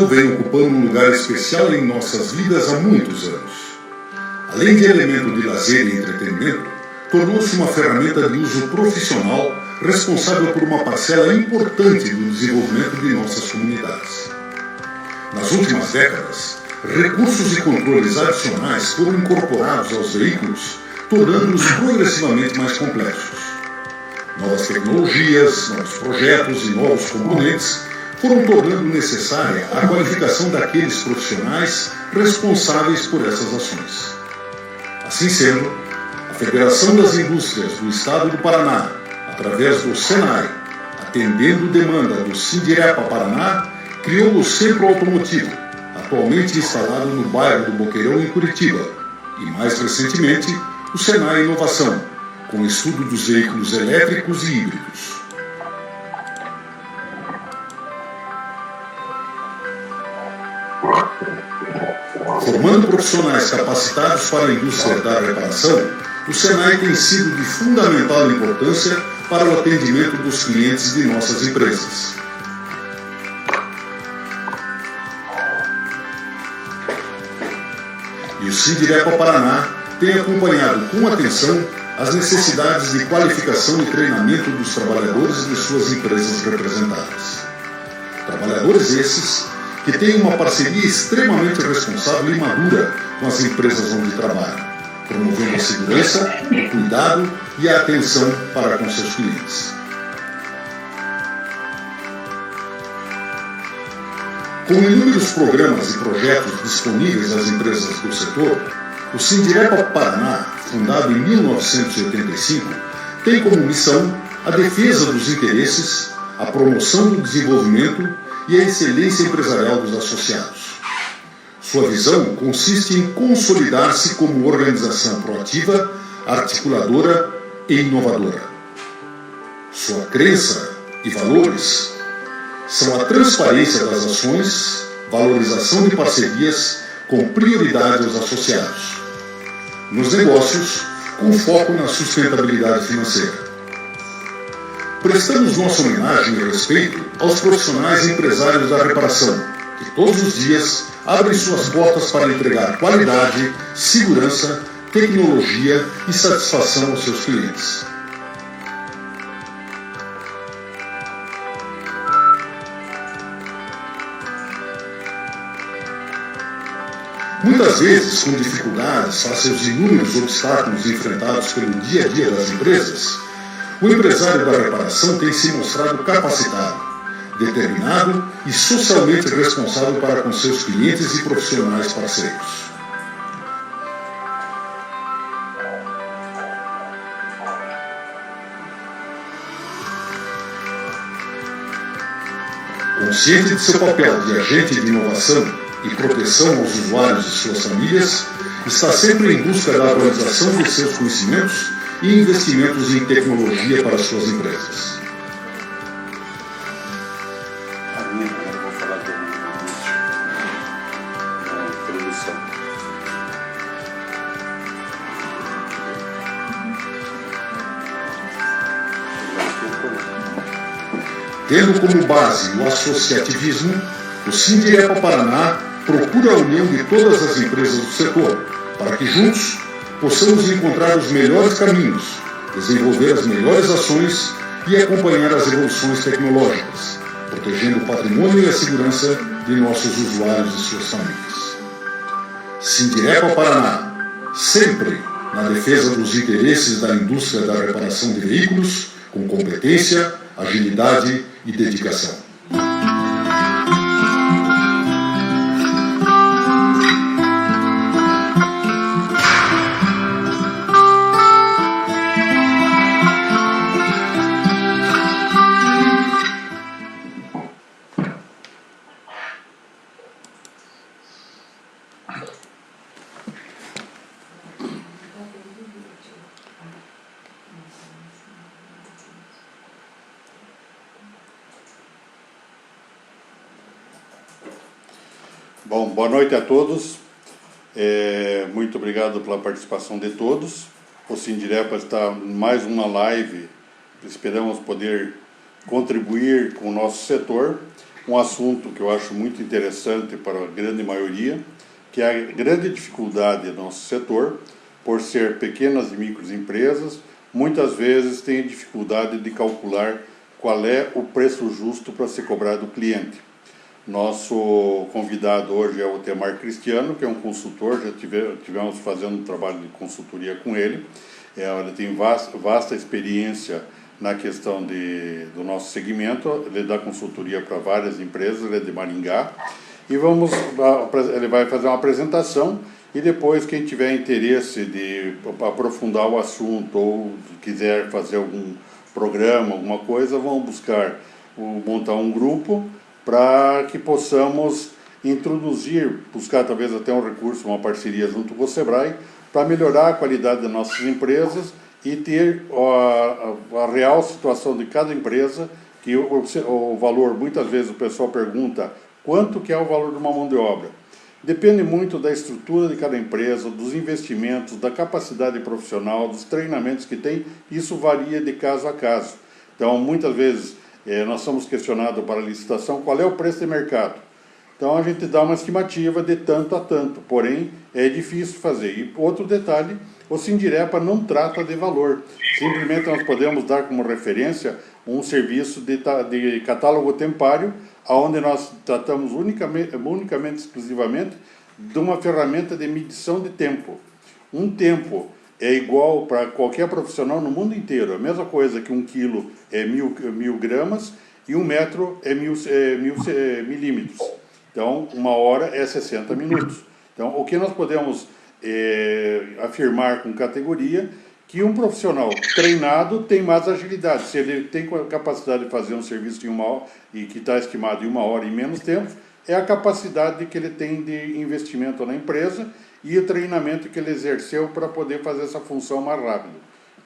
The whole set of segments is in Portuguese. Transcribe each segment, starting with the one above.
vem ocupando um lugar especial em nossas vidas há muitos anos. Além de elemento de lazer e entretenimento, tornou-se uma ferramenta de uso profissional responsável por uma parcela importante do desenvolvimento de nossas comunidades. Nas últimas décadas, recursos e controles adicionais foram incorporados aos veículos, tornando-os progressivamente mais complexos. Novas tecnologias, novos projetos e novos componentes foram tornando necessária a qualificação daqueles profissionais responsáveis por essas ações. Assim sendo, a Federação das Indústrias do Estado do Paraná, através do SENAI, atendendo demanda do Sindirepa Paraná, criou o Centro Automotivo, atualmente instalado no bairro do Boqueirão, em Curitiba, e mais recentemente, o SENAI Inovação, com o estudo dos veículos elétricos e híbridos. Formando profissionais capacitados para a indústria da reparação, o SENAI tem sido de fundamental importância para o atendimento dos clientes de nossas empresas. E o Sindirepa Paraná tem acompanhado com atenção as necessidades de qualificação e treinamento dos trabalhadores de suas empresas representadas. Trabalhadores esses que têm uma parceria extremamente responsável e madura com as empresas onde trabalham, promovendo a segurança, o cuidado e a atenção para com seus clientes. Com inúmeros programas e projetos disponíveis às empresas do setor, o Sindirepa Paraná, fundado em 1985, tem como missão a defesa dos interesses, a promoção do desenvolvimento e a excelência empresarial dos associados. Sua visão consiste em consolidar-se como organização proativa, articuladora e inovadora. Sua crença e valores são a transparência das ações, valorização de parcerias com prioridade aos associados. Nos negócios, com foco na sustentabilidade financeira. Prestamos nossa homenagem e respeito aos profissionais e empresários da reparação, que todos os dias abrem suas portas para entregar qualidade, segurança, tecnologia e satisfação aos seus clientes. Muitas vezes, com dificuldades face aos inúmeros obstáculos enfrentados pelo dia a dia das empresas, o empresário da reparação tem se mostrado capacitado, determinado e socialmente responsável para com seus clientes e profissionais parceiros. Consciente de seu papel de agente de inovação e proteção aos usuários e suas famílias, está sempre em busca da atualização de seus conhecimentos e investimentos em tecnologia para suas empresas. Agora eu vou falar da introdução. Tendo como base o associativismo, o Sindirepa Paraná procura a união de todas as empresas do setor, para que juntos possamos encontrar os melhores caminhos, desenvolver as melhores ações e acompanhar as evoluções tecnológicas, protegendo o patrimônio e a segurança de nossos usuários e suas famílias. Sindirepa Paraná, sempre na defesa dos interesses da indústria da reparação de veículos, com competência, agilidade e dedicação. Bom, boa noite a todos. Muito obrigado pela participação de todos. O Sindirepa está em mais uma live. Esperamos poder contribuir com o nosso setor. um assunto que eu acho muito interessante para a grande maioria, que é a grande dificuldade do nosso setor, por ser pequenas e microempresas, muitas vezes tem dificuldade de calcular qual é o preço justo para ser cobrado do cliente. Nosso convidado hoje é o Altemar Cristiano, que é um consultor, já tivemos fazendo um trabalho de consultoria com ele. Ele tem vasta experiência na questão do nosso segmento, ele dá consultoria para várias empresas, ele é de Maringá, e ele vai fazer uma apresentação, e depois quem tiver interesse de aprofundar o assunto ou quiser fazer algum programa, alguma coisa, vão montar um grupo para que possamos buscar talvez até um recurso, uma parceria junto com o Sebrae, para melhorar a qualidade das nossas empresas e ter a real situação de cada empresa, que o valor, muitas vezes o pessoal pergunta quanto que é o valor de uma mão de obra. Depende muito da estrutura de cada empresa, dos investimentos, da capacidade profissional, dos treinamentos que tem, isso varia de caso a caso. Então, muitas vezes, nós somos questionados para a licitação qual é o preço de mercado. Então, a gente dá uma estimativa de tanto a tanto, porém, é difícil fazer. E outro detalhe, o Sindirepa não trata de valor. Simplesmente nós podemos dar como referência um serviço de catálogo tempário, onde nós tratamos unicamente, exclusivamente, de uma ferramenta de medição de tempo. Um tempo é igual para qualquer profissional no mundo inteiro. A mesma coisa que 1 quilo é 1000 gramas e 1 metro é 1000 milímetros. Então, 1 hora é 60 minutos. Então, o que nós podemos afirmar com categoria que um profissional treinado tem mais agilidade. Se ele tem capacidade de fazer um serviço de 1 hora e que está estimado em 1 hora em menos tempo, é a capacidade que ele tem de investimento na empresa e o treinamento que ele exerceu para poder fazer essa função mais rápido.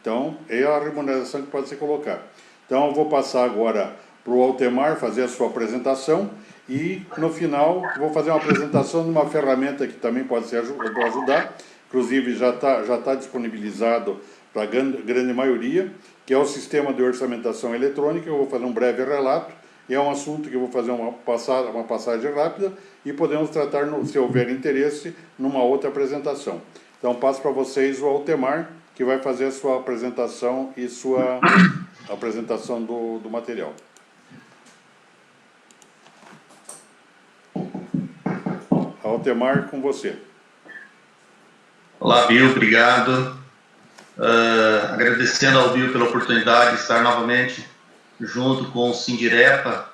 Então, é a remuneração que pode ser colocada. Então, eu vou passar agora para o Altemar fazer a sua apresentação e, no final, vou fazer uma apresentação de uma ferramenta que também pode ajudar, inclusive já tá disponibilizado para a grande maioria, que é o sistema de orçamentação eletrônica. Eu vou fazer um breve relato, e é um assunto que eu vou fazer uma passagem rápida, e podemos tratar, se houver interesse, numa outra apresentação. Então, passo para vocês o Altemar, que vai fazer a sua apresentação e sua apresentação do material. Altemar, com você. Olá, Bill, obrigado. Agradecendo ao Bill pela oportunidade de estar novamente junto com o Sindirepa,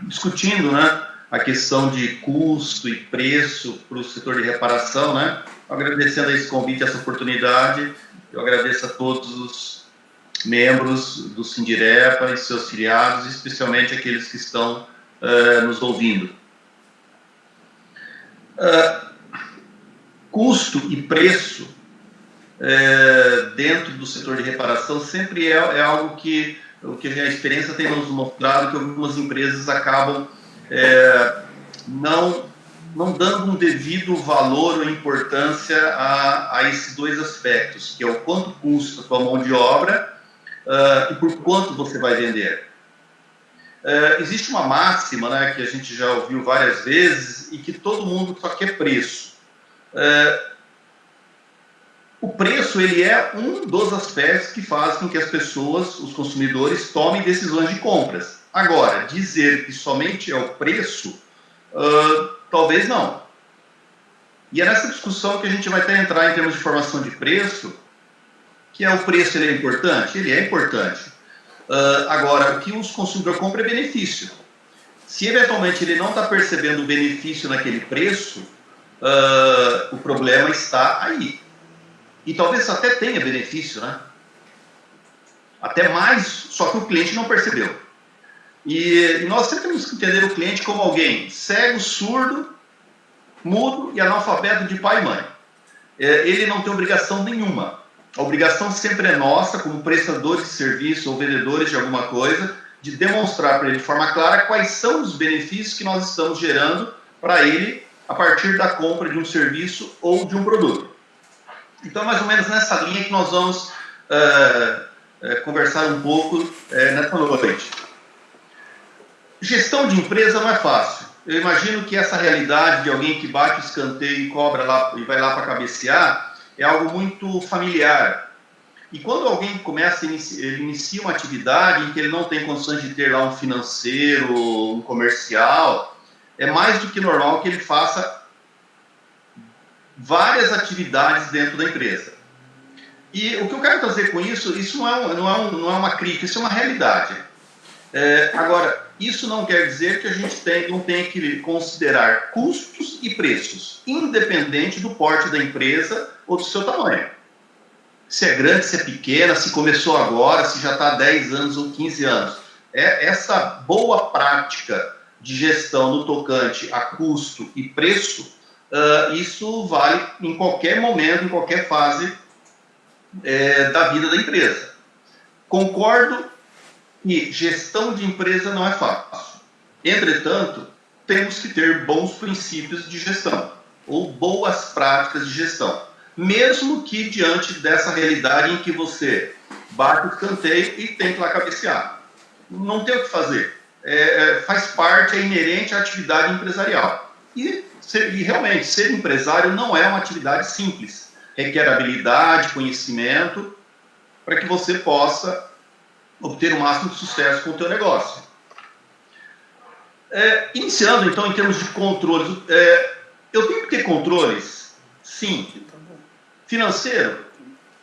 discutindo, né, a questão de custo e preço para o setor de reparação, né? Agradecendo a esse convite, essa oportunidade, eu agradeço a todos os membros do Sindirepa e seus filiados, especialmente aqueles que estão nos ouvindo. Custo e preço dentro do setor de reparação sempre é algo que a experiência tem nos mostrado que algumas empresas acabam não dando um devido valor ou importância a esses dois aspectos, que é o quanto custa a sua mão de obra e por quanto você vai vender. Existe uma máxima, né, que a gente já ouviu várias vezes e que todo mundo só quer preço. O preço, ele é um dos aspectos que faz com que as pessoas, os consumidores, tomem decisões de compras. Agora, dizer que somente é o preço, talvez não. E é nessa discussão que a gente vai até entrar em termos de formação de preço, que o preço ele é importante? Ele é importante. Agora, o que os consumidores compram é benefício. Se eventualmente ele não está percebendo o benefício naquele preço, o problema está aí. E talvez até tenha benefício, né? Até mais, só que o cliente não percebeu. E nós sempre temos que entender o cliente como alguém cego, surdo, mudo e analfabeto de pai e mãe. Ele não tem obrigação nenhuma. A obrigação sempre é nossa, como prestadores de serviço ou vendedores de alguma coisa, de demonstrar para ele de forma clara quais são os benefícios que nós estamos gerando para ele a partir da compra de um serviço ou de um produto. Então, mais ou menos nessa linha que nós vamos conversar um pouco nessa noite. Gestão de empresa não é fácil. Eu imagino que essa realidade de alguém que bate o escanteio e cobra lá e vai lá para cabecear é algo muito familiar. E quando alguém começa, ele inicia uma atividade em que ele não tem condições de ter lá um financeiro, um comercial, é mais do que normal que ele faça várias atividades dentro da empresa. E o que eu quero trazer com isso, isso não é uma crítica, isso é uma realidade. Agora, isso não quer dizer que a gente não tenha que considerar custos e preços, independente do porte da empresa ou do seu tamanho. Se é grande, se é pequena, se começou agora, se já está há 10 anos ou 15 anos. Essa boa prática de gestão no tocante a custo e preço, isso vale em qualquer momento, em qualquer fase da vida da empresa. Concordo que gestão de empresa não é fácil. Entretanto, temos que ter bons princípios de gestão ou boas práticas de gestão. Mesmo que diante dessa realidade em que você bate o escanteio e tem que ir lá cabecear. Não tem o que fazer. Faz parte, é inerente à atividade empresarial. E realmente, ser empresário não é uma atividade simples. Requer habilidade, conhecimento, para que você possa obter o máximo de sucesso com o teu negócio. Iniciando, então, em termos de controles. Eu tenho que ter controles? Sim. Financeiro?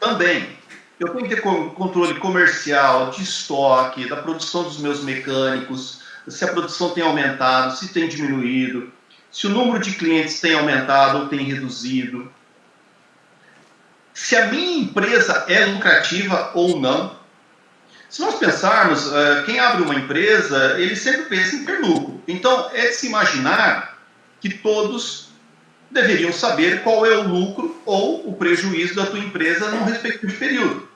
Também. Eu tenho que ter controle comercial, de estoque, da produção dos meus mecânicos, se a produção tem aumentado, se tem diminuído, se o número de clientes tem aumentado ou tem reduzido, se a minha empresa é lucrativa ou não. Se nós pensarmos, quem abre uma empresa, ele sempre pensa em ter lucro. Então, é de se imaginar que todos deveriam saber qual é o lucro ou o prejuízo da tua empresa num respectivo período.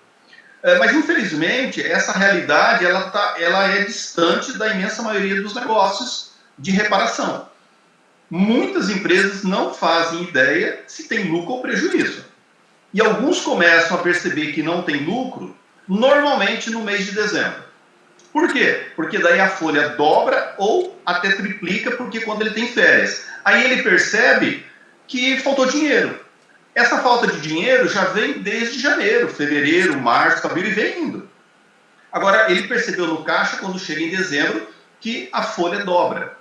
Mas, infelizmente, essa realidade ela é distante da imensa maioria dos negócios de reparação. Muitas empresas não fazem ideia se tem lucro ou prejuízo. E alguns começam a perceber que não tem lucro, normalmente no mês de dezembro. Por quê? Porque daí a folha dobra ou até triplica, porque quando ele tem férias. Aí ele percebe que faltou dinheiro. Essa falta de dinheiro já vem desde janeiro, fevereiro, março, abril e vem indo. Agora, ele percebeu no caixa, quando chega em dezembro, que a folha dobra.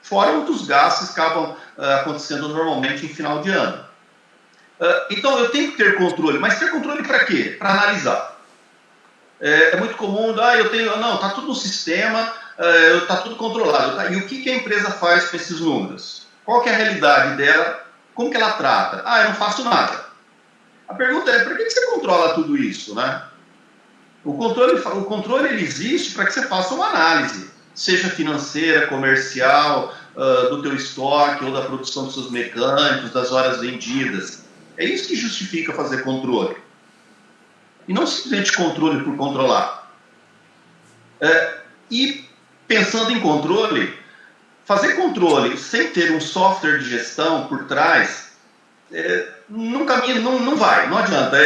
Fora outros gastos que acabam acontecendo normalmente em final de ano. Então, eu tenho que ter controle. Mas ter controle para quê? Para analisar. É muito comum, está tudo no sistema, está tudo controlado. Tá? E o que a empresa faz com esses números? Qual que é a realidade dela? Como que ela trata? Eu não faço nada. A pergunta é, por que você controla tudo isso, né? O controle ele existe para que você faça uma análise, seja financeira, comercial, do teu estoque ou da produção dos seus mecânicos, das horas vendidas. É isso que justifica fazer controle. E não simplesmente controle por controlar. E pensando em controle, fazer controle sem ter um software de gestão por trás, não vai, não adianta.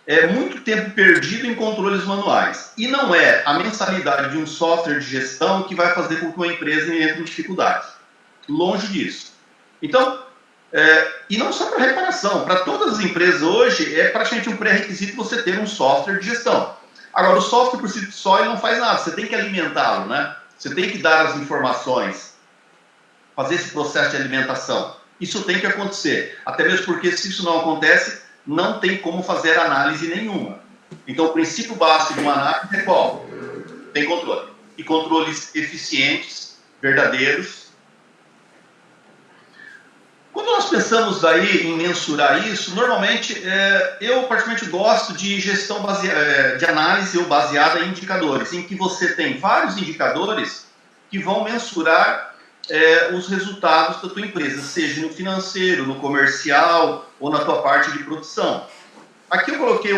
É muito tempo perdido em controles manuais. E não é a mensalidade de um software de gestão que vai fazer com que uma empresa entre em dificuldade. Longe disso. Então, e não só para reparação, para todas as empresas hoje é praticamente um pré-requisito você ter um software de gestão. Agora, o software por si só ele não faz nada, você tem que alimentá-lo, né? Você tem que dar as informações, fazer esse processo de alimentação. Isso tem que acontecer, até mesmo porque se isso não acontece, não tem como fazer análise nenhuma. Então, o princípio básico de uma análise é qual? Tem controle. E controles eficientes, verdadeiros. Quando nós pensamos aí em mensurar isso, normalmente eu particularmente gosto de gestão de análise ou baseada em indicadores, em que você tem vários indicadores que vão mensurar os resultados da tua empresa, seja no financeiro, no comercial ou na tua parte de produção. Aqui eu coloquei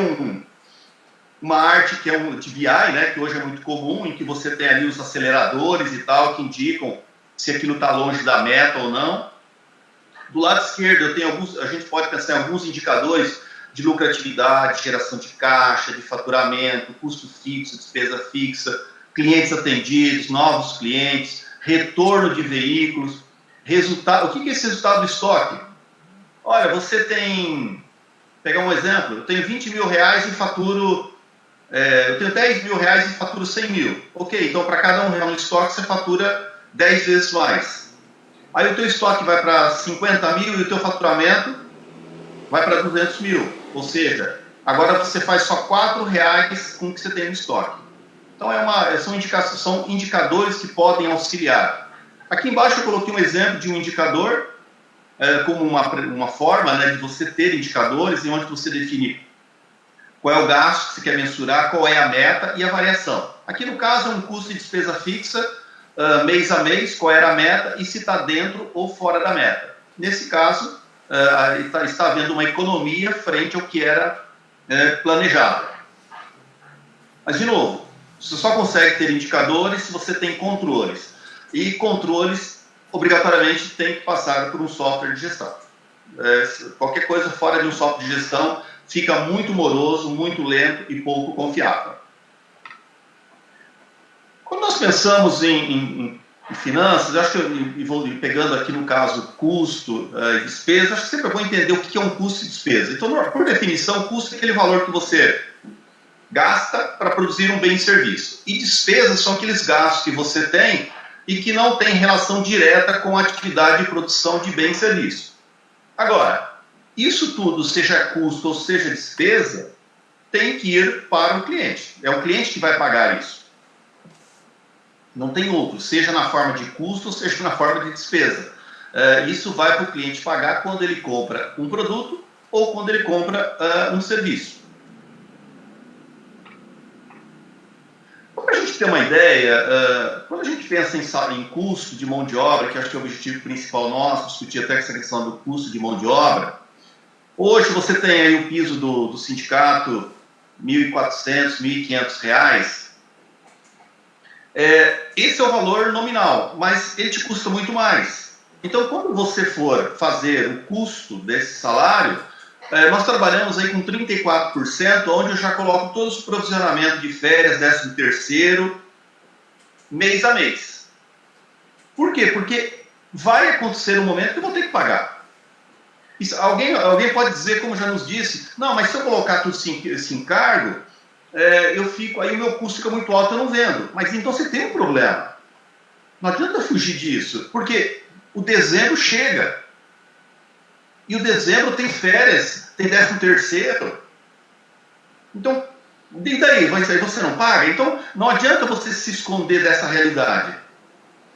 uma arte que é de BI, né, que hoje é muito comum, em que você tem ali os aceleradores e tal, que indicam se aquilo está longe da meta ou não. Do lado esquerdo, a gente pode pensar em alguns indicadores de lucratividade, geração de caixa, de faturamento, custo fixo, despesa fixa, clientes atendidos, novos clientes, retorno de veículos, resultado. O que é esse resultado do estoque? Olha, você tem, pegar um exemplo, eu tenho 20 mil reais e faturo, eu tenho 10 mil reais e faturo 100 mil. Ok, então para cada R$1 no estoque você fatura 10 vezes mais. Aí o teu estoque vai para 50 mil e o teu faturamento vai para 200 mil. Ou seja, agora você faz só R$4 com o que você tem no estoque. Então são indicadores que podem auxiliar. Aqui embaixo eu coloquei um exemplo de um indicador, como uma forma, né, de você ter indicadores em onde você define qual é o gasto que você quer mensurar, qual é a meta e a variação. Aqui no caso é um custo de despesa fixa, mês a mês, qual era a meta e se está dentro ou fora da meta. Nesse caso, está havendo uma economia frente ao que era planejado. Mas, de novo, você só consegue ter indicadores se você tem controles. E controles, obrigatoriamente, tem que passar por um software de gestão. Qualquer coisa fora de um software de gestão fica muito moroso, muito lento e pouco confiável. Quando nós pensamos em finanças, eu acho que eu vou pegando aqui no caso custo e despesa, acho que sempre é bom entender o que é um custo e despesa. Então, por definição, custo é aquele valor que você gasta para produzir um bem e serviço. E despesas são aqueles gastos que você tem e que não têm relação direta com a atividade de produção de bem e serviço. Agora, isso tudo, seja custo ou seja despesa, tem que ir para o cliente. É o cliente que vai pagar isso. Não tem outro, seja na forma de custo ou seja na forma de despesa. Isso vai para o cliente pagar quando ele compra um produto ou quando ele compra um serviço. Para a gente ter uma ideia, quando a gente pensa em custo de mão de obra, que acho que é o objetivo principal nosso, discutir até essa questão do custo de mão de obra, hoje você tem aí o piso do sindicato, R$ 1.400, R$ 1.500. Esse é o valor nominal, mas ele te custa muito mais. Então, quando você for fazer o custo desse salário, nós trabalhamos aí com 34%, onde eu já coloco todos os provisionamentos de férias, 13º, mês a mês. Por quê? Porque vai acontecer um momento que eu vou ter que pagar. Isso, alguém pode dizer, como já nos disse, não, mas se eu colocar tudo esse encargo, aí o meu custo fica muito alto, eu não vendo. Mas então você tem um problema. Não adianta fugir disso, porque o dezembro chega. E o dezembro tem férias, tem 13º. Então, e daí? Você não paga? Então, não adianta você se esconder dessa realidade.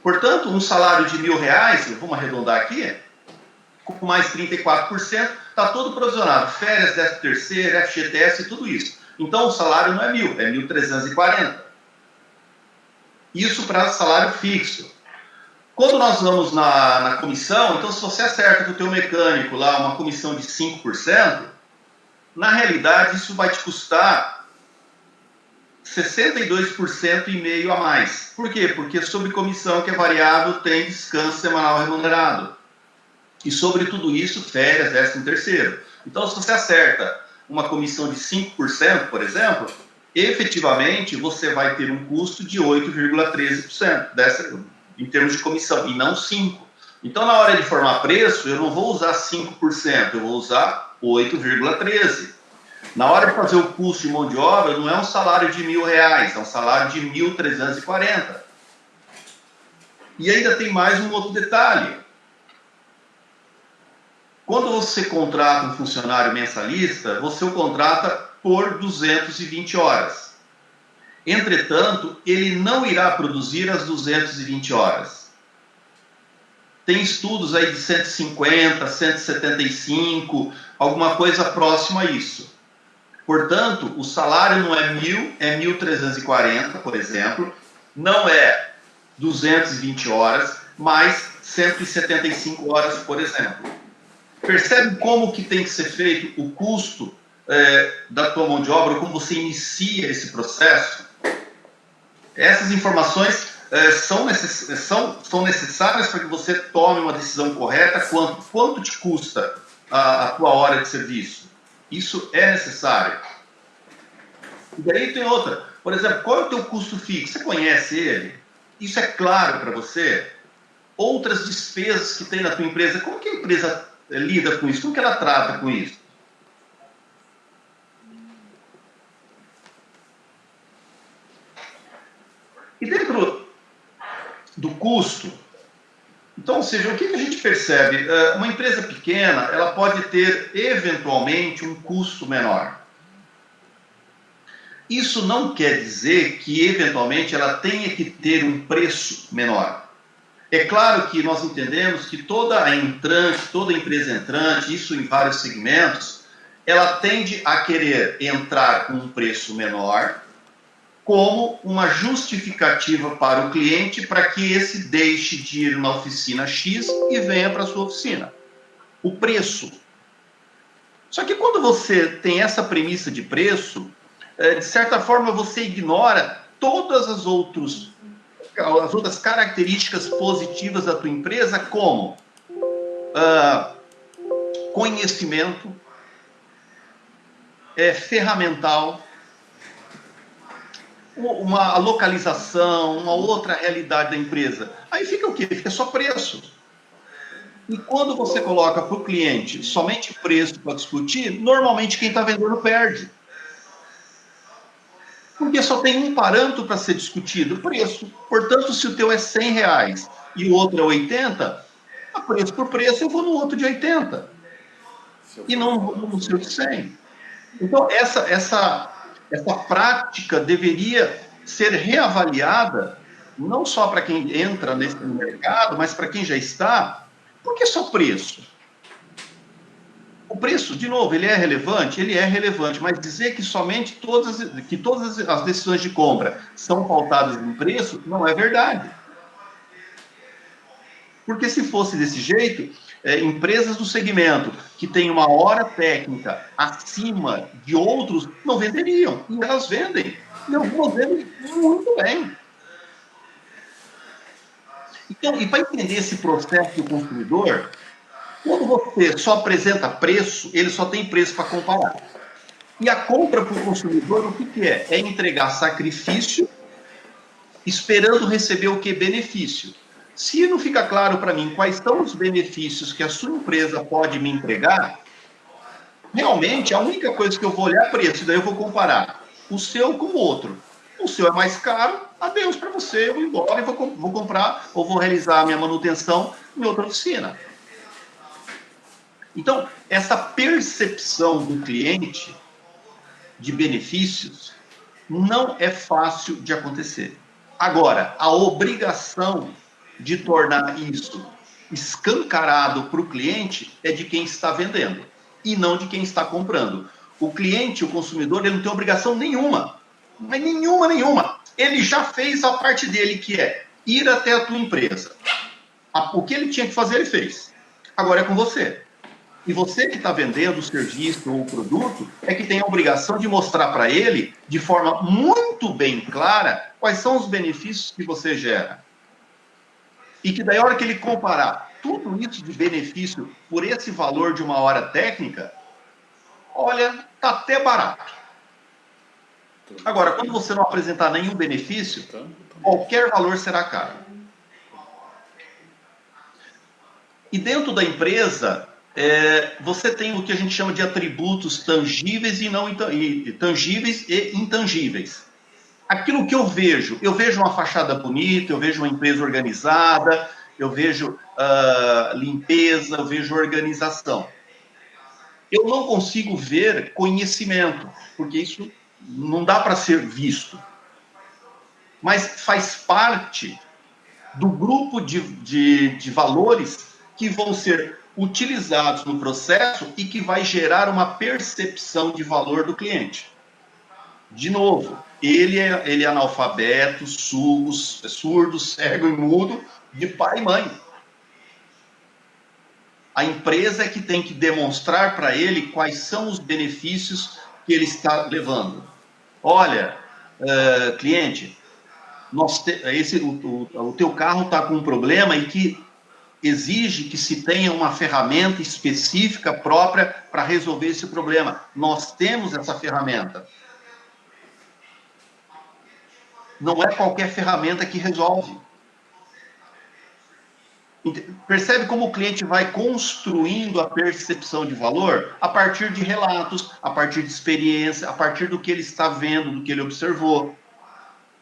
Portanto, um salário de R$1.000, vamos arredondar aqui, com mais 34%, está todo provisionado. Férias, 13º, FGTS e tudo isso. Então, o salário não é 1.000, é 1.340. Isso para salário fixo. Quando nós vamos na comissão, então se você acerta com o teu mecânico lá uma comissão de 5%, na realidade isso vai te custar 62,5% a mais. Por quê? Porque sobre comissão que é variável tem descanso semanal remunerado. E sobre tudo isso, férias, 13º. Então, se você acerta uma comissão de 5%, por exemplo, efetivamente você vai ter um custo de 8,13% em termos de comissão, e não 5%. Então, na hora de formar preço, eu não vou usar 5%, eu vou usar 8,13%. Na hora de fazer o custo de mão de obra, não é um salário de R$1.000, é um salário de 1.340. E ainda tem mais um outro detalhe. Quando você contrata um funcionário mensalista, você o contrata por 220 horas. Entretanto, ele não irá produzir as 220 horas. Tem estudos aí de 150, 175, alguma coisa próxima a isso. Portanto, o salário não é 1.000, é 1.340, por exemplo, não é 220 horas, mas 175 horas, por exemplo. Percebe como que tem que ser feito o custo da tua mão de obra, como você inicia esse processo? Essas informações são necessárias para que você tome uma decisão correta quanto te custa a tua hora de serviço. Isso é necessário. E daí tem outra. Por exemplo, qual é o teu custo fixo? Você conhece ele? Isso é claro para você? Outras despesas que tem na tua empresa, como que a empresa lida com isso? Como que ela trata com isso? E dentro do custo, então, ou seja, o que a gente percebe? Uma empresa pequena, ela pode ter, eventualmente, um custo menor. Isso não quer dizer que, eventualmente, ela tenha que ter um preço menor. É claro que nós entendemos que toda empresa entrante, isso em vários segmentos, ela tende a querer entrar com um preço menor, como uma justificativa para o cliente para que esse deixe de ir na oficina X e venha para a sua oficina. O preço. Só que quando você tem essa premissa de preço, de certa forma você ignora todas as outras características positivas da tua empresa, como conhecimento, ferramental, uma localização, uma outra realidade da empresa. Aí fica o quê? Fica só preço. E quando você coloca para o cliente somente preço para discutir, normalmente quem está vendendo perde. Porque só tem um parâmetro para ser discutido, preço. Portanto, se o teu é R$100 e o outro é 80, a preço por preço eu vou no outro de 80. E não vou no seu de 100. Então, essa prática deveria ser reavaliada, não só para quem entra nesse mercado, mas para quem já está. Por que só preço? O preço, de novo, ele é relevante? Ele é relevante, mas dizer que somente todas as decisões de compra são pautadas em preço, não é verdade. Porque se fosse desse jeito, empresas do segmento que têm uma hora técnica acima de outros não venderiam. E elas vendem. E algumas vendem muito bem. Então, e para entender esse processo do consumidor, quando você só apresenta preço, ele só tem preço para comparar. E a compra para o consumidor, o que é? É entregar sacrifício, esperando receber o que? Benefício. Se não fica claro para mim quais são os benefícios que a sua empresa pode me entregar, realmente a única coisa que eu vou olhar é preço, daí eu vou comparar o seu com o outro. O seu é mais caro, adeus para você, eu vou embora e vou comprar ou vou realizar a minha manutenção em outra oficina. Então, essa percepção do cliente de benefícios não é fácil de acontecer. Agora, a obrigação de tornar isso escancarado para o cliente é de quem está vendendo e não de quem está comprando. O cliente, o consumidor, ele não tem obrigação nenhuma, mas nenhuma. Ele já fez a parte dele, que é ir até a tua empresa. O que ele tinha que fazer, ele fez. Agora é com você. E você que está vendendo o serviço ou o produto é que tem a obrigação de mostrar para ele, de forma muito bem clara, quais são os benefícios que você gera. E que daí, a hora que ele comparar tudo isso de benefício por esse valor de uma hora técnica, olha, está até barato. Agora, quando você não apresentar nenhum benefício, qualquer valor será caro. E dentro da empresa, você tem o que a gente chama de atributos tangíveis tangíveis e intangíveis. Aquilo que eu vejo uma fachada bonita, eu vejo uma empresa organizada, eu vejo limpeza, eu vejo organização. Eu não consigo ver conhecimento, porque isso não dá para ser visto. Mas faz parte do grupo de valores que vão ser utilizados no processo e que vai gerar uma percepção de valor do cliente. De novo, ele é analfabeto, surdo, cego e mudo, de pai e mãe. A empresa é que tem que demonstrar para ele quais são os benefícios que ele está levando. Olha, cliente, o teu carro está com um problema e que exige que se tenha uma ferramenta específica própria para resolver esse problema. Nós temos essa ferramenta. Não é qualquer ferramenta que resolve. Percebe como o cliente vai construindo a percepção de valor a partir de relatos, a partir de experiência, a partir do que ele está vendo, do que ele observou.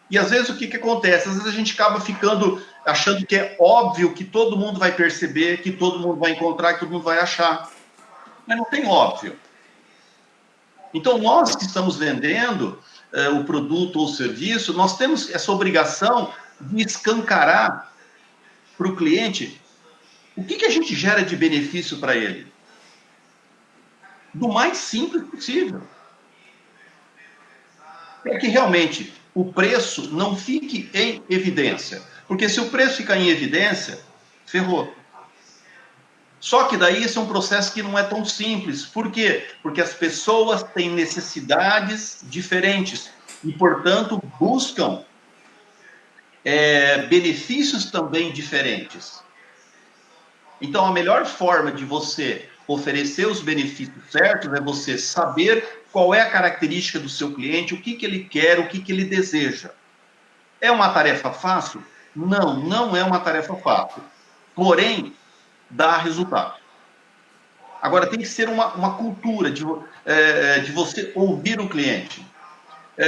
E às vezes o que acontece? Às vezes a gente acaba ficando achando que é óbvio que todo mundo vai perceber, que todo mundo vai encontrar, que todo mundo vai achar. Mas não tem óbvio. Então nós que estamos vendendo o produto ou o serviço, nós temos essa obrigação de escancarar para o cliente o que a gente gera de benefício para ele. Do mais simples possível. Para que realmente o preço não fique em evidência. Porque se o preço ficar em evidência, ferrou. Só que daí esse é um processo que não é tão simples. Por quê? Porque as pessoas têm necessidades diferentes e, portanto, buscam benefícios também diferentes. Então, a melhor forma de você oferecer os benefícios certos é você saber qual é a característica do seu cliente, o que ele quer, o que ele deseja. É uma tarefa fácil? Não, não é uma tarefa fácil. Porém, dá resultado. Agora, tem que ser uma cultura de você ouvir o cliente.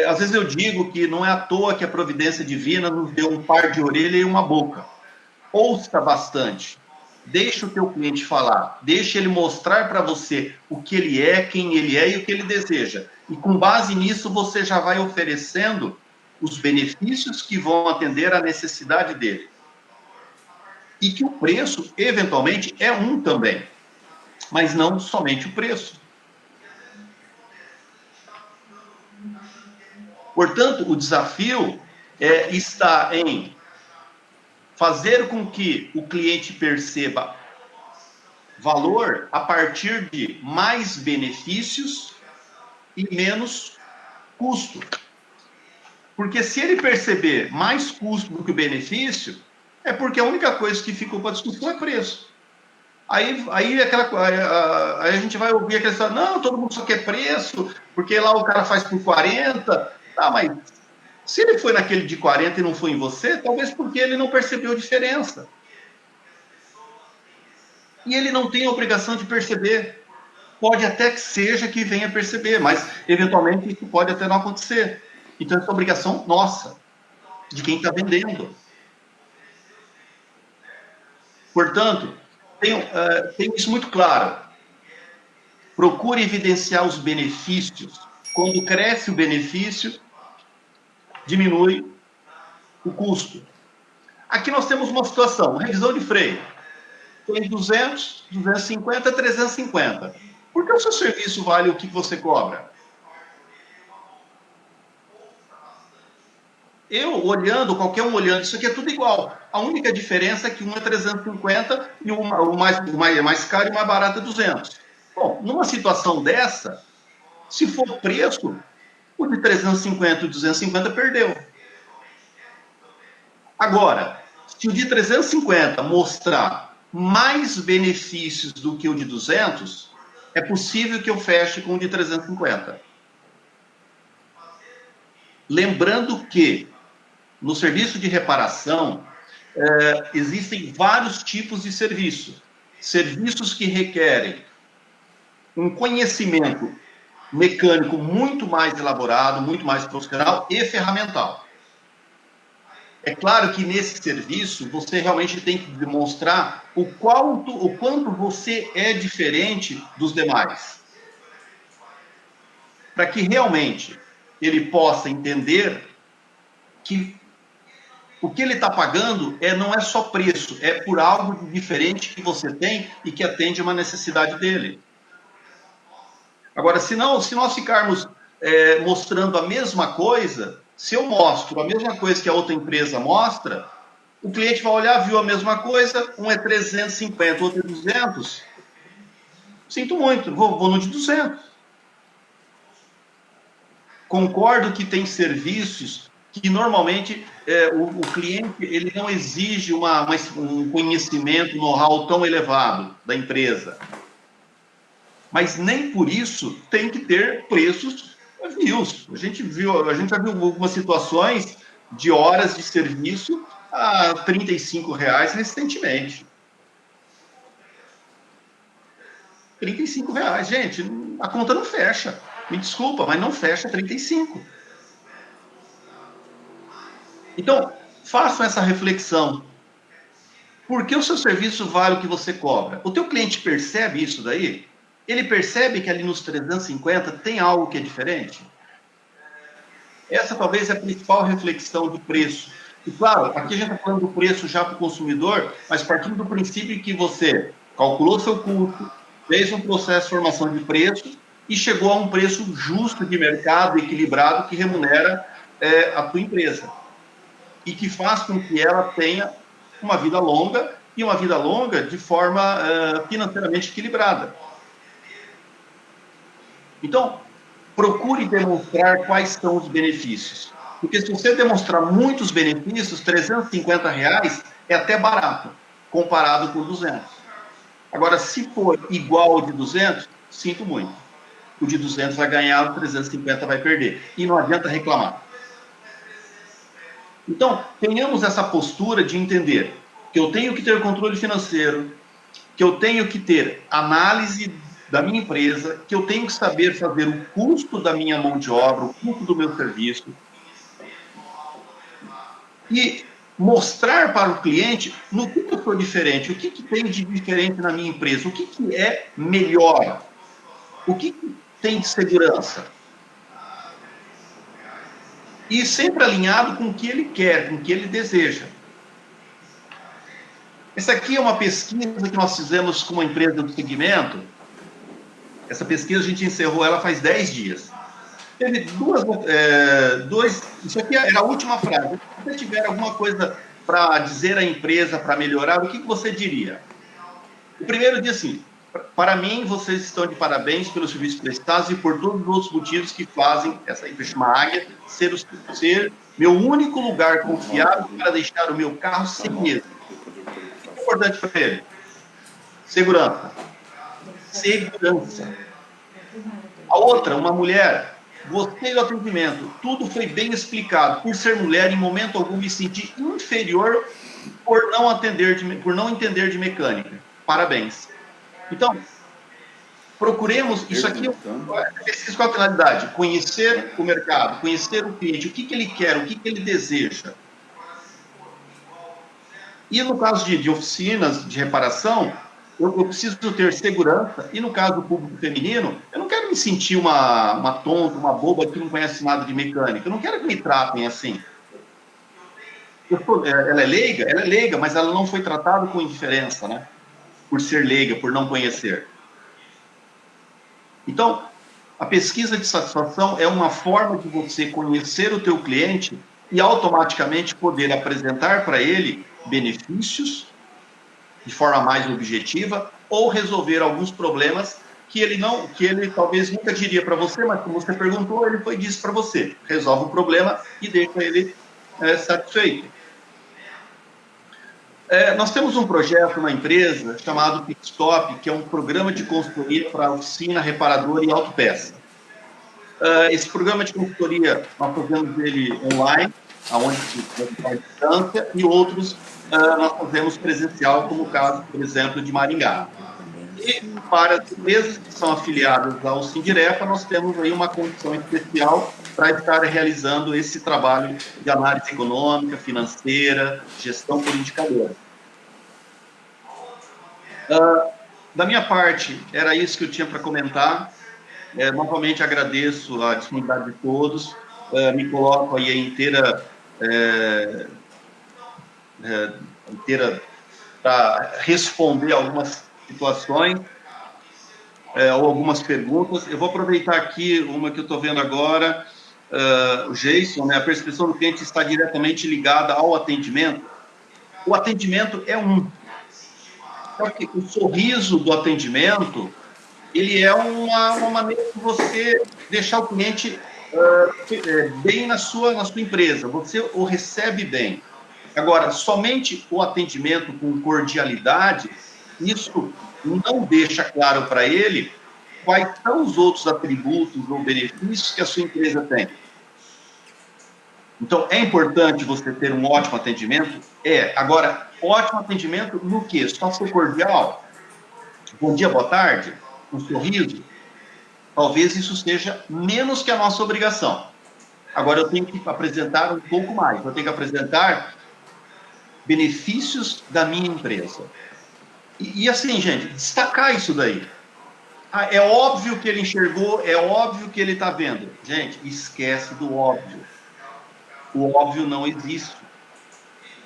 Às vezes eu digo que não é à toa que a providência divina nos deu um par de orelha e uma boca. Ouça bastante. Deixa o teu cliente falar. Deixa ele mostrar para você o que ele é, quem ele é e o que ele deseja. E com base nisso, você já vai oferecendo os benefícios que vão atender à necessidade dele. E que o preço, eventualmente, é um também. Mas não somente o preço. Portanto, o desafio está em fazer com que o cliente perceba valor a partir de mais benefícios e menos custo. Porque se ele perceber mais custo do que benefício, é porque a única coisa que ficou para discussão é preço. Aí a gente vai ouvir aquela história, não, todo mundo só quer preço, porque lá o cara faz por 40, tá, mas se ele foi naquele de 40 e não foi em você, talvez porque ele não percebeu a diferença. E ele não tem a obrigação de perceber. Pode até que seja que venha perceber, mas eventualmente isso pode até não acontecer. Então essa é obrigação nossa, de quem está vendendo. Portanto, tem isso muito claro. Procure evidenciar os benefícios. Quando cresce o benefício, diminui o custo. Aqui nós temos uma situação, revisão de freio. Tem 200, 250, 350. Por que o seu serviço vale o que você cobra? Eu olhando, qualquer um olhando, isso aqui é tudo igual. A única diferença é que um é 350 e o mais caro e o mais barato é 200. Bom, numa situação dessa, se for preço, o de 350 e o 250 perdeu. Agora, se o de 350 mostrar mais benefícios do que o de 200, é possível que eu feche com o de 350. Lembrando que no serviço de reparação existem vários tipos de serviço. Serviços que requerem um conhecimento mecânico muito mais elaborado, muito mais profissional e ferramental. É claro que nesse serviço você realmente tem que demonstrar o quanto você é diferente dos demais. Para que realmente ele possa entender que o que ele está pagando não é só preço, é por algo diferente que você tem e que atende uma necessidade dele. Agora, se nós ficarmos mostrando a mesma coisa, se eu mostro a mesma coisa que a outra empresa mostra, o cliente vai olhar, viu a mesma coisa, um é 350, outro é 200. Sinto muito, vou no de 200. Concordo que tem serviços que normalmente o cliente ele não exige um conhecimento, um know-how tão elevado da empresa. Mas nem por isso tem que ter preços views. A gente já viu algumas situações de horas de serviço a R$ 35 recentemente. R$ 35, gente, a conta não fecha. Me desculpa, mas não fecha 35. Então, façam essa reflexão. Por que o seu serviço vale o que você cobra? O teu cliente percebe isso daí? Ele percebe que ali nos 350 tem algo que é diferente? Essa talvez é a principal reflexão de preço. E claro, aqui a gente está falando do preço já para o consumidor, mas partindo do princípio que você calculou seu custo, fez um processo de formação de preço e chegou a um preço justo de mercado, equilibrado, que remunera a tua empresa. E que faz com que ela tenha uma vida longa, e uma vida longa de forma financeiramente equilibrada. Então, procure demonstrar quais são os benefícios. Porque se você demonstrar muitos benefícios, R$ 350 é até barato, comparado com 200. Agora, se for igual ao de 200, sinto muito. O de 200 vai ganhar, o 350 vai perder. E não adianta reclamar. Então, tenhamos essa postura de entender que eu tenho que ter controle financeiro, que eu tenho que ter análise da minha empresa, que eu tenho que saber fazer o custo da minha mão de obra, o custo do meu serviço, e mostrar para o cliente no que eu sou diferente, o que tem de diferente na minha empresa, o que é melhor, o que tem de segurança. E sempre alinhado com o que ele quer, com o que ele deseja. Essa aqui é uma pesquisa que nós fizemos com uma empresa do segmento. Essa pesquisa a gente encerrou ela faz 10 dias. Teve isso aqui era a última frase. Se você tiver alguma coisa para dizer à empresa, para melhorar, o que você diria? O primeiro diz assim: para mim, vocês estão de parabéns pelos serviços prestados e por todos os outros motivos que fazem essa empresa águia ser meu único lugar confiável para deixar o meu carro sem medo. O que é importante para ele? Segurança. Segurança. A outra, uma mulher, gostei do atendimento, tudo foi bem explicado. Por ser mulher, em momento algum me senti inferior por não entender de mecânica. Parabéns. Então, procuremos, isso aqui é pesquisa com a finalidade, conhecer o mercado, conhecer o cliente, o que ele quer, o que ele deseja. E no caso de oficinas de reparação, eu preciso ter segurança, e no caso do público feminino, eu não quero me sentir uma tonta, uma boba que não conhece nada de mecânica, eu não quero que me tratem assim. Ela é leiga, mas ela não foi tratada com indiferença, né? Por ser leiga, por não conhecer. Então, a pesquisa de satisfação é uma forma de você conhecer o teu cliente e automaticamente poder apresentar para ele benefícios de forma mais objetiva ou resolver alguns problemas que ele talvez nunca diria para você, mas como você perguntou, ele foi disse para você. Resolve o problema e deixa ele satisfeito. Nós temos um projeto na empresa chamado Pitstop, que é um programa de consultoria para oficina, reparador e autopeça. Esse programa de consultoria, nós fazemos ele online, onde a distância, e outros nós fazemos presencial, como o caso, por exemplo, de Maringá. E para as empresas que são afiliadas ao Sindirepa, nós temos aí uma condição especial para estar realizando esse trabalho de análise econômica, financeira, gestão por indicador. Da minha parte, era isso que eu tinha para comentar. Novamente agradeço a disponibilidade de todos. Me coloco aí inteira para responder algumas situações ou algumas perguntas. Eu vou aproveitar aqui uma que eu estou vendo agora, o Jason, né? A percepção do cliente está diretamente ligada ao atendimento. O atendimento é Só que o sorriso do atendimento, ele é uma maneira de você deixar o cliente bem na sua empresa. Você o recebe bem. Agora, somente o atendimento com cordialidade, isso não deixa claro para ele quais são os outros atributos ou benefícios que a sua empresa tem. Então, é importante você ter um ótimo atendimento? É. Agora, ótimo atendimento no quê? Só ser cordial? Bom dia, boa tarde? Um sorriso? Talvez isso seja menos que a nossa obrigação. Agora, eu tenho que apresentar um pouco mais. Eu tenho que apresentar benefícios da minha empresa. E assim, gente, destacar isso daí. É óbvio que ele enxergou, é óbvio que ele está vendo. Gente, esquece do óbvio. O óbvio não existe.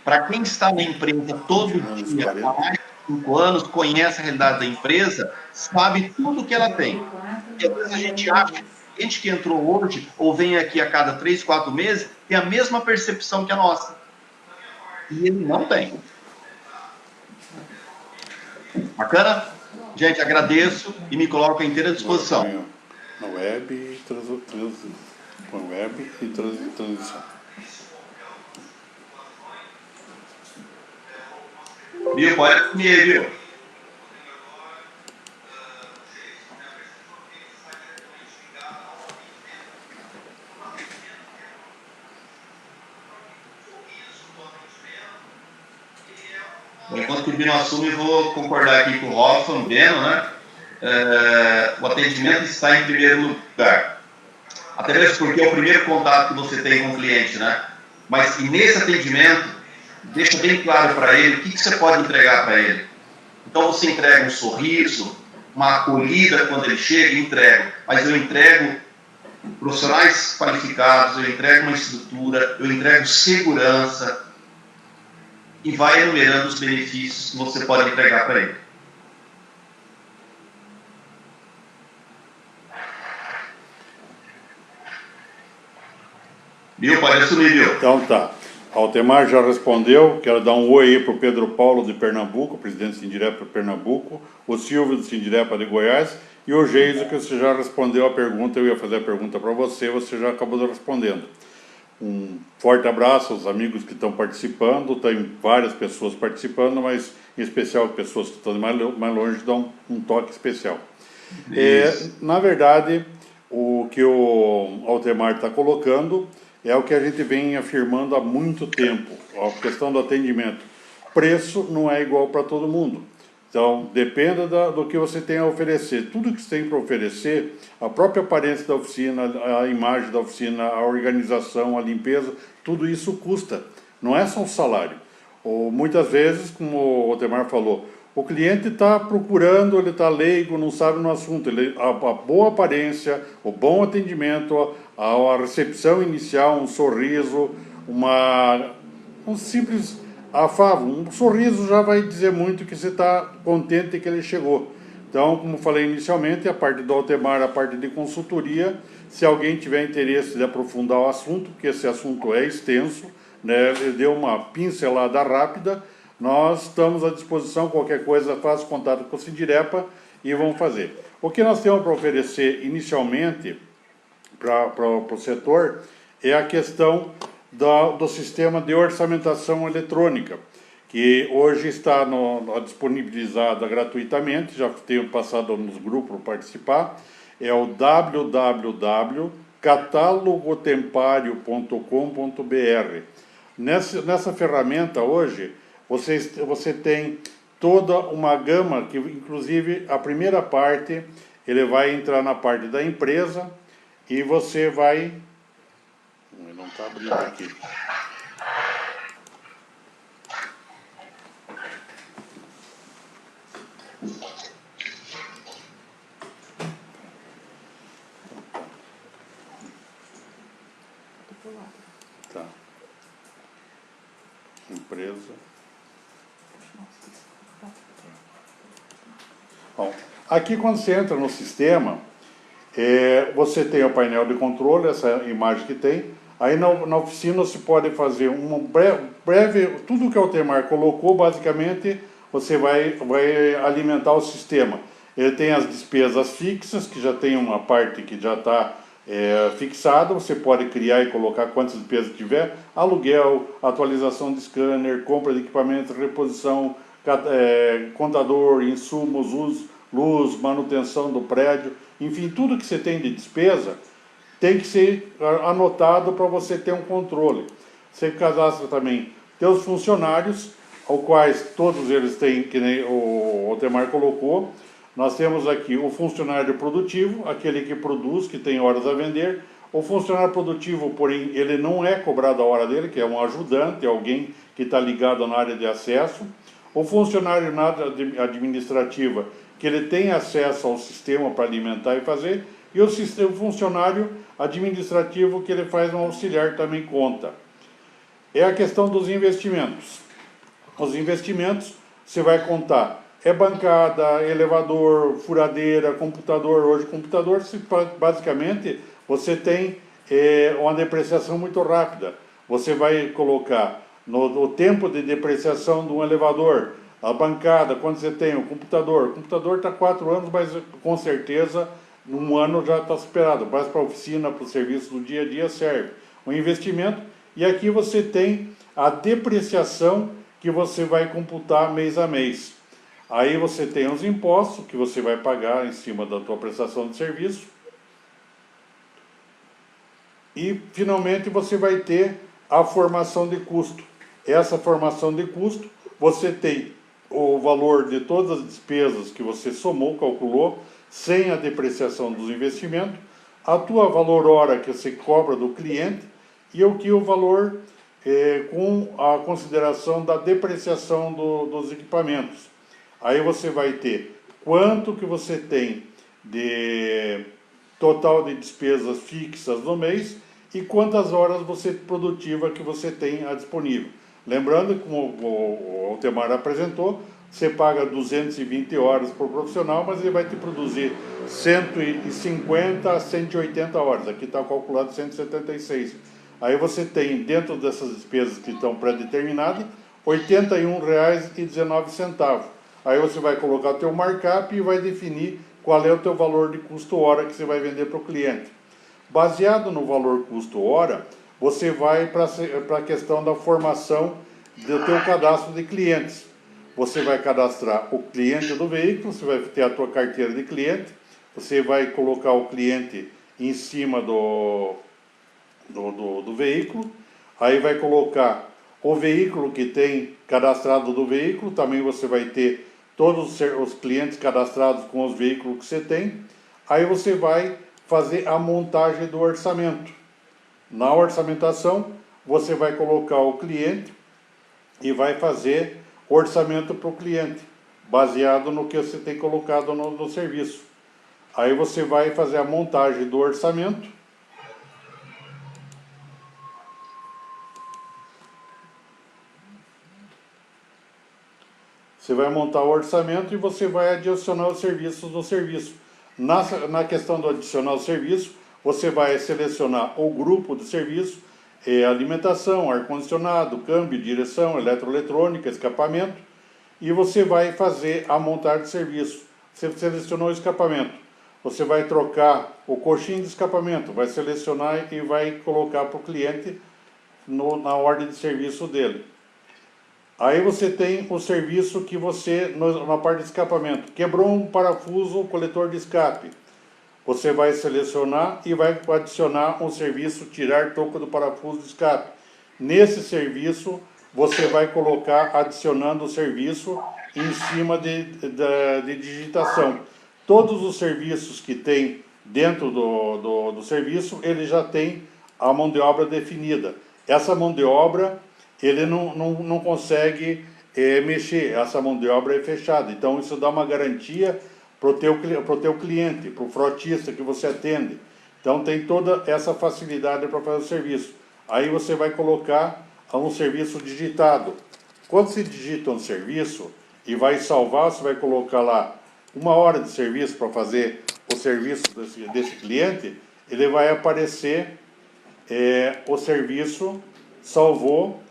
Para quem está na empresa todo dia, há mais de 5 anos, conhece a realidade da empresa, sabe tudo que ela tem. E às vezes a gente acha que o cliente que entrou hoje, ou vem aqui a cada 3, 4 meses, tem a mesma percepção que a nossa. E ele não tem. Bacana? Gente, agradeço e me coloco à inteira disposição. Na web e transição. Viu? Pode assumir, viu? Enquanto o Bino assume, vou concordar aqui com o Hoffman, Beno, né? O atendimento está em primeiro lugar. Até mesmo porque é o primeiro contato que você tem com o cliente, né? Mas e nesse atendimento, deixa bem claro para ele o que você pode entregar para ele. Então você entrega um sorriso, uma acolhida quando ele chega, entrego. Mas eu entrego profissionais qualificados, eu entrego uma estrutura, eu entrego segurança, e vai enumerando os benefícios que você pode entregar para ele. Viu? Pode assumir, viu? Então tá. Altemar já respondeu. Quero dar um oi aí para o Pedro Paulo de Pernambuco, presidente do Sindirepa de Pernambuco, o Silvio do Sindirepa de Goiás e o Geiso, que você já respondeu a pergunta. Eu ia fazer a pergunta para você, você já acabou respondendo. Um forte abraço aos amigos que estão participando. Tem várias pessoas participando, mas em especial pessoas que estão mais longe dão um toque especial. Na verdade, o que o Altemar está colocando é o que a gente vem afirmando há muito tempo, a questão do atendimento. Preço não é igual para todo mundo. Então, depende do que você tem a oferecer. Tudo que você tem para oferecer, a própria aparência da oficina, a imagem da oficina, a organização, a limpeza, tudo isso custa. Não é só o salário. Ou, muitas vezes, como o Altemar falou, o cliente está procurando, ele está leigo, não sabe no assunto. A boa aparência, o bom atendimento, a recepção inicial, um sorriso, um simples afavo, um sorriso já vai dizer muito que você está contente que ele chegou. Então, como falei inicialmente, a parte do Altemar, a parte de consultoria, se alguém tiver interesse de aprofundar o assunto, porque esse assunto é extenso, né, ele deu uma pincelada rápida, nós estamos à disposição, qualquer coisa, faça contato com o Sindirepa e vamos fazer. O que nós temos para oferecer inicialmente para o setor é a questão do sistema de orçamentação eletrônica, que hoje está disponibilizada gratuitamente, já tenho passado nos grupos para participar, é o www.catalogotempario.com.br. Nessa ferramenta hoje, você tem toda uma gama, que inclusive a primeira parte, ele vai entrar na parte da empresa e você vai... Não está abrindo aqui. Tá. Empresa. Bom, aqui quando você entra no sistema, você tem o painel de controle, essa imagem que tem. Aí na oficina você pode fazer um breve, tudo que o Altemar colocou, basicamente, você vai alimentar o sistema. Ele tem as despesas fixas, que já tem uma parte que já está fixada, você pode criar e colocar quantas despesas tiver, aluguel, atualização de scanner, compra de equipamento, reposição, contador, insumos, luz, manutenção do prédio, enfim, tudo que você tem de despesa, tem que ser anotado para você ter um controle. Você cadastra também teus funcionários, ao quais todos eles têm, que nem o Altemar colocou. Nós temos aqui o funcionário produtivo, aquele que produz, que tem horas a vender. O funcionário produtivo, porém, ele não é cobrado a hora dele, que é um ajudante, alguém que está ligado na área de acesso. O funcionário na área administrativa, que ele tem acesso ao sistema para alimentar e fazer. E o funcionário administrativo, que ele faz um auxiliar, também conta. É a questão dos investimentos. Os investimentos, você vai contar, é bancada, elevador, furadeira, computador. Hoje, computador, basicamente, você tem uma depreciação muito rápida. Você vai colocar no tempo de depreciação de um elevador, a bancada, quando você tem o computador está 4 anos, mas com certeza, num ano já está superado. Mas para a oficina, para o serviço do dia a dia, serve. O investimento, e aqui você tem a depreciação que você vai computar mês a mês. Aí você tem os impostos que você vai pagar em cima da tua prestação de serviço. E, finalmente, você vai ter a formação de custo. Essa formação de custo, você tem o valor de todas as despesas que você somou, calculou, sem a depreciação dos investimentos, a tua valor hora que você cobra do cliente e o valor com a consideração da depreciação dos equipamentos. Aí você vai ter quanto que você tem de total de despesas fixas no mês e quantas horas produtiva que você tem disponível. Lembrando, como o Altemar apresentou, você paga 220 horas por profissional, mas ele vai te produzir 150 a 180 horas. Aqui está calculado 176. Aí você tem, dentro dessas despesas que estão pré-determinadas, R$ 81,19. Aí você vai colocar o teu markup e vai definir qual é o teu valor de custo hora que você vai vender para o cliente. Baseado no valor custo hora, você vai para a questão da formação do teu cadastro de clientes. Você vai cadastrar o cliente do veículo, você vai ter a tua carteira de cliente, você vai colocar o cliente em cima do veículo, aí vai colocar o veículo que tem cadastrado do veículo, também você vai ter todos os clientes cadastrados com os veículos que você tem, aí você vai fazer a montagem do orçamento. Na orçamentação, você vai colocar o cliente e vai fazer orçamento para o cliente, baseado no que você tem colocado no serviço. Aí você vai fazer a montagem do orçamento. Você vai montar o orçamento e você vai adicionar os serviços no serviço. Na questão do adicionar o serviço, você vai selecionar o grupo de serviço, alimentação, ar-condicionado, câmbio, direção, eletroeletrônica, escapamento, e você vai fazer a montagem de serviço. Você selecionou o escapamento, você vai trocar o coxinho de escapamento, vai selecionar e vai colocar para o cliente na ordem de serviço dele. Aí você tem o serviço que você, na parte de escapamento, quebrou um parafuso, coletor de escape. Você vai selecionar e vai adicionar um serviço, tirar toco do parafuso de escape. Nesse serviço, você vai colocar, adicionando o serviço em cima de digitação. Todos os serviços que tem dentro do serviço, ele já tem a mão de obra definida. Essa mão de obra, ele não consegue mexer, essa mão de obra é fechada. Então, isso dá uma garantia para o teu cliente, para o frotista que você atende. Então, tem toda essa facilidade para fazer o serviço. Aí você vai colocar um serviço digitado. Quando se digita um serviço e vai salvar, você vai colocar lá 1 hora de serviço para fazer o serviço desse cliente, ele vai aparecer o serviço, salvou,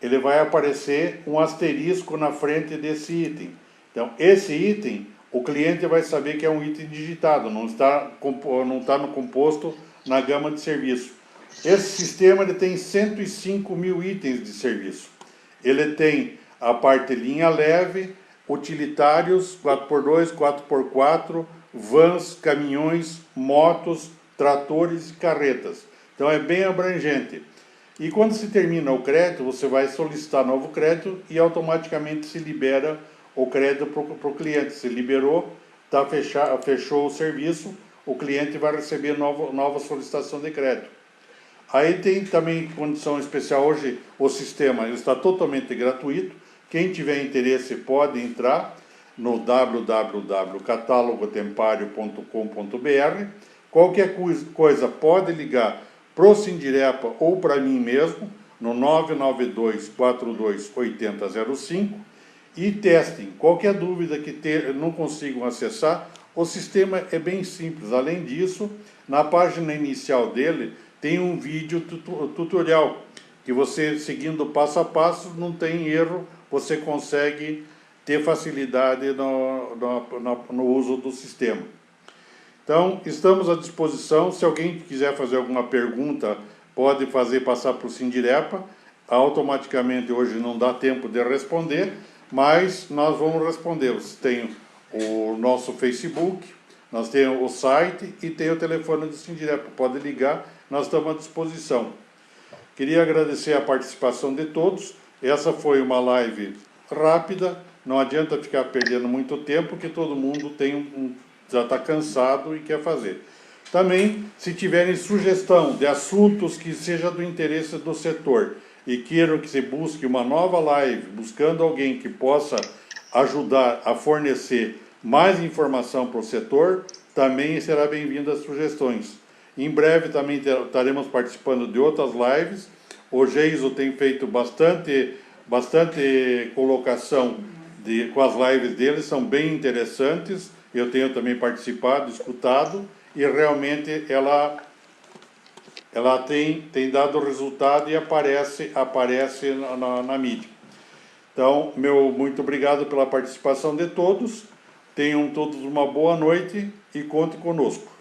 ele vai aparecer um asterisco na frente desse item. Então, esse item, o cliente vai saber que é um item digitado, não está no composto na gama de serviço. Esse sistema ele tem 105 mil itens de serviço. Ele tem a parte linha leve, utilitários, 4x2, 4x4, vans, caminhões, motos, tratores e carretas. Então é bem abrangente. E quando se termina o crédito, você vai solicitar novo crédito e automaticamente se libera o crédito para o cliente. Se liberou, fechou o serviço, o cliente vai receber nova solicitação de crédito. Aí tem também condição especial hoje, o sistema está totalmente gratuito. Quem tiver interesse pode entrar no www.catalogotempario.com.br. Qualquer coisa pode ligar para o Sindirepa ou para mim mesmo, no 992-42-8005, e testem. Qualquer dúvida que não consigam acessar, o sistema é bem simples. Além disso, na página inicial dele, tem um vídeo tutorial, que você, seguindo passo a passo, não tem erro, você consegue ter facilidade no uso do sistema. Então, estamos à disposição. Se alguém quiser fazer alguma pergunta, pode passar para o Sindirepa. Automaticamente, hoje não dá tempo de responder, mas nós vamos responder. Você tem o nosso Facebook, nós temos o site e tem o telefone do Sindirepa. Pode ligar, nós estamos à disposição. Queria agradecer a participação de todos. Essa foi uma live rápida, não adianta ficar perdendo muito tempo, que todo mundo já está cansado e quer fazer. Também, se tiverem sugestão de assuntos que seja do interesse do setor e queiram que se busque uma nova live, buscando alguém que possa ajudar a fornecer mais informação para o setor, também será bem-vindo as sugestões. Em breve também estaremos participando de outras lives. O Geiso tem feito bastante colocação com as lives dele, são bem interessantes. Eu tenho também participado, escutado, e realmente ela tem dado resultado e aparece na mídia. Então, muito obrigado pela participação de todos. Tenham todos uma boa noite e conte conosco.